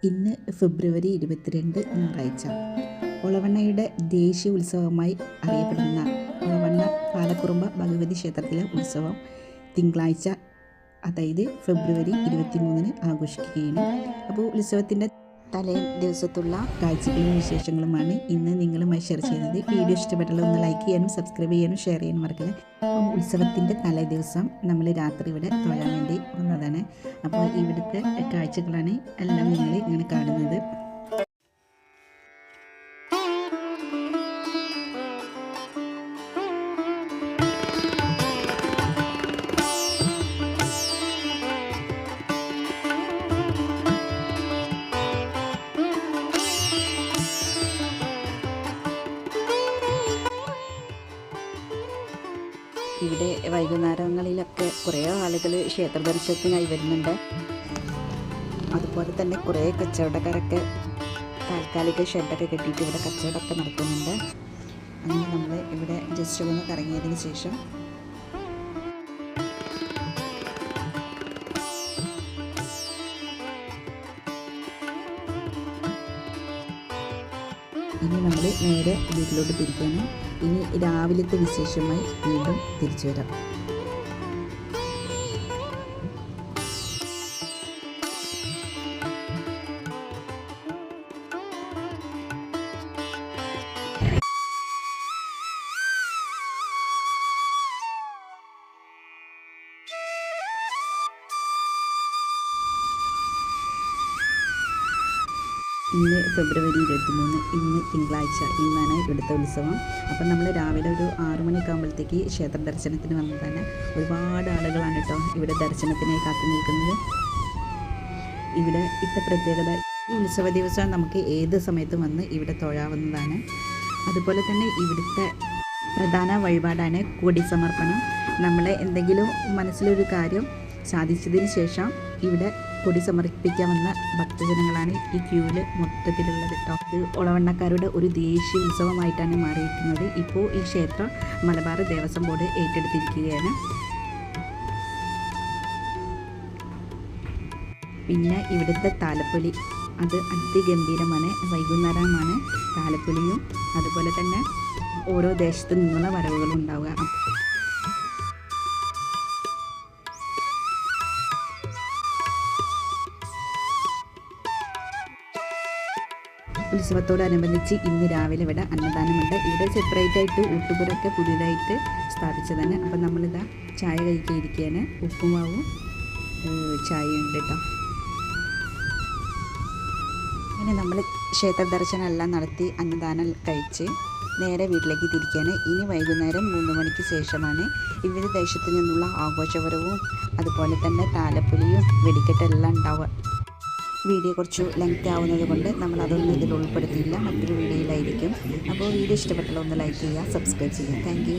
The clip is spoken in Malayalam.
ഇന്ന് ഫെബ്രുവരി 22 ഞായറാഴ്ച. ഒളവണ്ണയുടെ ദേശീയ ഉത്സവമായി അറിയപ്പെടുന്ന ഒളവണ്ണ പാലക്കുറുമ്പ ഭഗവതി ക്ഷേത്രത്തിലെ ഉത്സവം തിങ്കളാഴ്ച, അതായത് ഫെബ്രുവരി 23 ആഘോഷിക്കുകയാണ്. അപ്പോൾ ഉത്സവത്തിൻ്റെ തലേ ദിവസത്തുള്ള കാഴ്ചകളും വിശേഷങ്ങളുമാണ് ഇന്ന് നിങ്ങളുമായി ഷെയർ ചെയ്യുന്നത്. വീഡിയോ ഇഷ്ടപ്പെട്ടുള്ള ഒന്ന് ലൈക്ക് ചെയ്യാനും സബ്സ്ക്രൈബ് ചെയ്യാനും ഷെയർ ചെയ്യാനും മറക്കല്ലേ. ഉത്സവത്തിൻ്റെ തലേ ദിവസം നമ്മൾ രാത്രി ഇവിടെ തൊഴാൻ വേണ്ടി വന്നതാണ്. അപ്പോൾ ഇവിടുത്തെ കാഴ്ചകളാണ് എല്ലാം നിങ്ങൾ ഇങ്ങനെ കാണുന്നത്. ഇവിടെ വൈകുന്നേരങ്ങളിലൊക്കെ കുറേ ആളുകൾ ക്ഷേത്ര ദർശനത്തിനായി വരുന്നുണ്ട്. അതുപോലെ തന്നെ കുറേ കച്ചവടക്കാരൊക്കെ താൽക്കാലിക ഷെഡൊക്കെ കെട്ടിയിട്ട് ഇവിടെ കച്ചവടമൊക്കെ നടത്തുന്നുണ്ട്. അങ്ങനെ നമ്മൾ ഇവിടെ ജസ്റ്റ് ഒന്ന് കറങ്ങിയതിന് ശേഷം ഇനി നമ്മൾ നേരെ വീട്ടിലോട്ട് തിരിക്കുകയാണ്. ഇനി രാവിലത്തെ വിശേഷമായി വീണ്ടും തിരിച്ചു വരാം. ഇന്ന് ഫെബ്രുവരി 23, ഇന്ന് തിങ്കളാഴ്ച, ഇന്നാണ് ഇവിടുത്തെ ഉത്സവം. അപ്പം നമ്മൾ രാവിലെ ഒരു 6 മണിയൊക്കെ ആകുമ്പോഴത്തേക്ക് ക്ഷേത്ര ദർശനത്തിന് വന്നതാണ്. ഒരുപാട് ആളുകളാണ് കേട്ടോ ഇവിടെ ദർശനത്തിനായി കാത്തു നിൽക്കുന്നത്. ഇവിടെ ഇത്തെ പ്രത്യേകത, ഈ ഉത്സവ ദിവസം നമുക്ക് ഏത് സമയത്തും വന്ന് ഇവിടെ തൊഴാവുന്നതാണ്. അതുപോലെ തന്നെ ഇവിടുത്തെ പ്രധാന വഴിപാടാണ് കൊടി സമർപ്പണം. നമ്മളെ എന്തെങ്കിലും മനസ്സിലൊരു കാര്യം സാധിച്ചതിന് ശേഷം ഇവിടെ കൊടി സമർപ്പിക്കാൻ വന്ന ഭക്തജനങ്ങളാണ് ഈ ക്യൂവിൽ മൊത്തത്തിലുള്ളത് കേട്ടോ. ഇത് ഒളവണ്ണക്കാരുടെ ഒരു ദേശീയ ഉത്സവമായിട്ടാണ് മാറിയിരിക്കുന്നത്. ഇപ്പോൾ ഈ ക്ഷേത്രം മലബാർ ദേവസ്വം ബോർഡ് ഏറ്റെടുത്തിരിക്കുകയാണ്. പിന്നെ ഇവിടുത്തെ താലപ്പൊലി അത് അതിഗംഭീരമാണ്. വൈകുന്നേരമാണ് താലപ്പൊലിയും അതുപോലെ തന്നെ ഓരോ ദേശത്തു നിന്നുള്ള വരവുകളും ഉണ്ടാവുക. ഉത്സവത്തോടനുബന്ധിച്ച് ഇന്ന് രാവിലെ ഇവിടെ അന്നദാനമുണ്ട്. ഇവിടെ സെപ്പറേറ്റ് ആയിട്ട് ഊട്ടുപുരൊക്കെ പുതിയതായിട്ട് സ്ഥാപിച്ചതാണ്. അപ്പം നമ്മളിതാ ചായ കഴിക്കാതിരിക്കുകയാണ്. ഉപ്പുമാവും ചായയുണ്ട് കേട്ടോ. അങ്ങനെ നമ്മൾ ക്ഷേത്ര ദർശനം എല്ലാം നടത്തി അന്നദാനം കഴിച്ച് നേരെ വീട്ടിലേക്ക് തിരിക്കുകയാണ്. ഇനി വൈകുന്നേരം 3 മണിക്ക് ശേഷമാണ് വിവിധ ദേശത്തു നിന്നുള്ള ആഘോഷപരവും അതുപോലെ തന്നെ താലപ്പൊലിയും വെടിക്കെട്ടെല്ലാം ഉണ്ടാവുക. വീഡിയോ കുറച്ച് ലെങ്ത് ആവുന്നത് കൊണ്ട് നമ്മളതൊന്നും ഇതിൽ ഉൾപ്പെടുത്തിയില്ല, മറ്റൊരു വീഡിയോയിലായിരിക്കും. അപ്പോൾ വീഡിയോ ഇഷ്ടപ്പെട്ടുള്ള ഒന്ന് ലൈക്ക് ചെയ്യുക, സബ്സ്ക്രൈബ് ചെയ്യുക. Thank you.